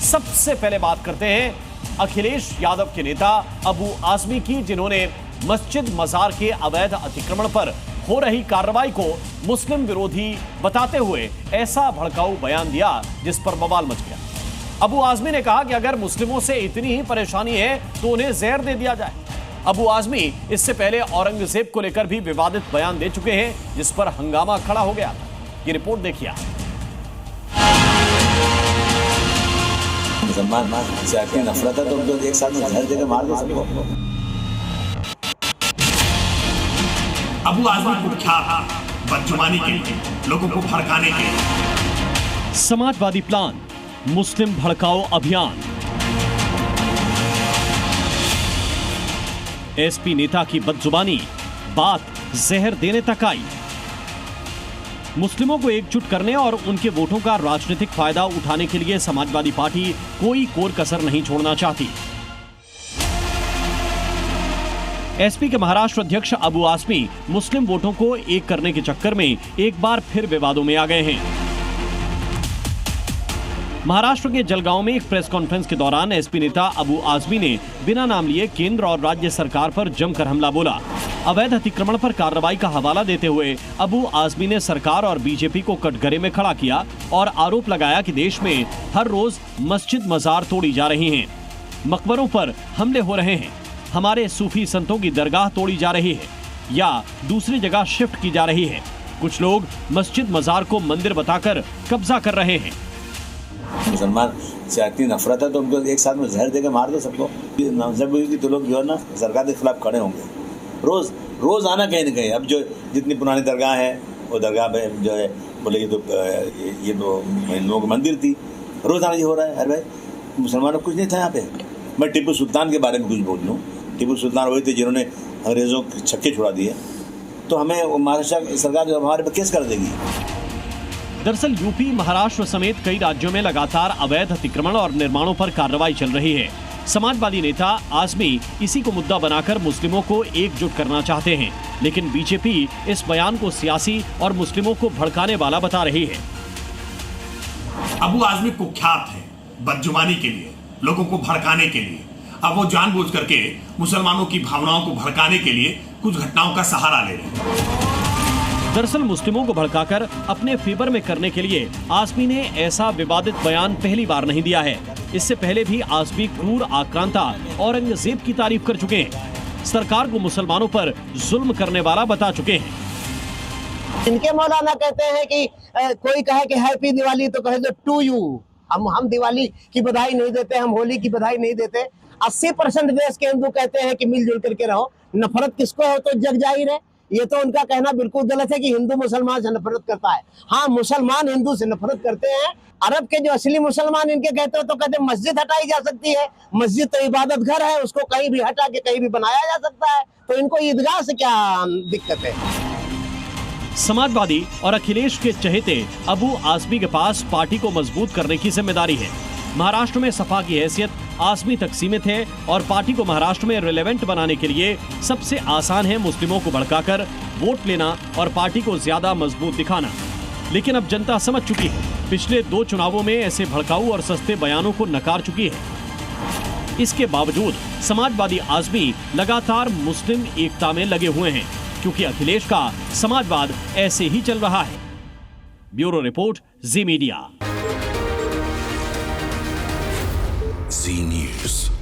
सबसे पहले बात करते हैं अखिलेश यादव के नेता अबू आजमी की, जिन्होंने मस्जिद मजार के अवैध अतिक्रमण पर हो रही कार्रवाई को मुस्लिम विरोधी बताते हुए ऐसा भड़काऊ बयान दिया जिस पर बवाल मच गया। अबू आजमी ने कहा कि अगर मुस्लिमों से इतनी ही परेशानी है तो उन्हें जहर दे दिया जाए। अबू आजमी इससे पहले औरंगजेब को लेकर भी विवादित बयान दे चुके हैं, जिस पर हंगामा खड़ा हो गया था। ये रिपोर्ट देखिए। मुसलमान से आके नफरत है तो एक साथ में जहर देकर मार दो सबको। अबू आजमी कुख्यात बदजुबानी के लिए, लोगों को भड़काने के लिए। समाजवादी प्लान, मुस्लिम भड़काओ अभियान। एसपी नेता की बदजुबानी, बात जहर देने तक आई। मुस्लिमों को एकजुट करने और उनके वोटों का राजनीतिक फायदा उठाने के लिए समाजवादी पार्टी कोई कोर कसर नहीं छोड़ना चाहती। एसपी के महाराष्ट्र अध्यक्ष अबू आजमी मुस्लिम वोटों को एक करने के चक्कर में एक बार फिर विवादों में आ गए हैं। महाराष्ट्र के जलगांव में एक प्रेस कॉन्फ्रेंस के दौरान एसपी नेता अबू आजमी ने बिना नाम लिए केंद्र और राज्य सरकार पर जमकर हमला बोला। अवैध अतिक्रमण पर कार्रवाई का हवाला देते हुए अबू आजमी ने सरकार और बीजेपी को कटघरे में खड़ा किया और आरोप लगाया कि देश में हर रोज मस्जिद मजार तोड़ी जा रही हैं, मकबरों पर हमले हो रहे हैं, हमारे सूफी संतों की दरगाह तोड़ी जा रही है या दूसरी जगह शिफ्ट की जा रही है। कुछ लोग मस्जिद मजार को मंदिर बताकर कब्जा कर रहे हैं। मुसलमान से आती नफरत है तो उनको एक साथ में जहर देकर मार दो सबको। जब तो लोग जो है ना सरकार के खिलाफ खड़े होंगे। रोज आना कहीं ना कहीं। अब जो जितनी पुरानी दरगाह है वो दरगाह पे जो है बोले ये तो हिंदुओं की मंदिर थी, रोज आना ये हो रहा है। अरे भाई मुसलमानों को कुछ नहीं था यहाँ पे। मैं टीपू सुल्तान के बारे में कुछ बोल लूँ। टीपू सुल्तान वही थे जिन्होंने अंग्रेजों के छक्के छुड़ा दिए, तो हमें महाराष्ट्र सरकार हमारे पर केस कर देगी। दरअसल यूपी, महाराष्ट्र समेत कई राज्यों में लगातार अवैध अतिक्रमण और निर्माणों पर कार्रवाई चल रही है। समाजवादी नेता आजमी इसी को मुद्दा बनाकर मुस्लिमों को एकजुट करना चाहते हैं, लेकिन बीजेपी इस बयान को सियासी और मुस्लिमों को भड़काने वाला बता रही है। अबू आजमी कुख्यात है बदजुबानी के लिए, लोगों को भड़काने के लिए। अब वो जानबूझ करके मुसलमानों की भावनाओं को भड़काने के लिए कुछ घटनाओं का सहारा ले रहे हैं। दरअसल मुस्लिमों को भड़काकर अपने फेवर में करने के लिए आजमी ने ऐसा विवादित बयान पहली बार नहीं दिया है। इससे पहले भी आजमी क्रूर आक्रांता औरंगजेब की तारीफ कर चुके हैं, सरकार को मुसलमानों पर जुल्म करने वाला बता चुके हैं। इनके मौलाना कहते हैं कि कोई कहे कि हैप्पी दिवाली तो कहे टू यू। हम दिवाली की बधाई नहीं देते, हम होली की बधाई नहीं देते। 80% देश के हिंदू कहते हैं कि मिलजुल करके रहो। नफरत किसको है तो जग जाहिर है। ये तो उनका कहना बिल्कुल गलत है कि हिंदू मुसलमान से नफरत करता है। हाँ, मुसलमान हिंदू से नफरत करते हैं। अरब के जो असली मुसलमान इनके कहते हो तो कहते हैं मस्जिद हटाई जा सकती है। मस्जिद तो इबादत घर है, उसको कहीं भी हटा के कहीं भी बनाया जा सकता है, तो इनको ईदगाह से क्या दिक्कत है। समाजवादी और अखिलेश के चहेते अबू आजमी के पास पार्टी को मजबूत करने की जिम्मेदारी है। महाराष्ट्र में सपा की हैसियत आजमी तक सीमित है और पार्टी को महाराष्ट्र में रिलेवेंट बनाने के लिए सबसे आसान है मुस्लिमों को भड़काकर वोट लेना और पार्टी को ज्यादा मजबूत दिखाना। लेकिन अब जनता समझ चुकी है, पिछले 2 चुनावों में ऐसे भड़काऊ और सस्ते बयानों को नकार चुकी है। इसके बावजूद समाजवादी आजमी लगातार मुस्लिम एकता में लगे हुए हैं, क्योंकि अखिलेश का समाजवाद ऐसे ही चल रहा है। ब्यूरो रिपोर्ट, जी मीडिया। जी न्यूज़।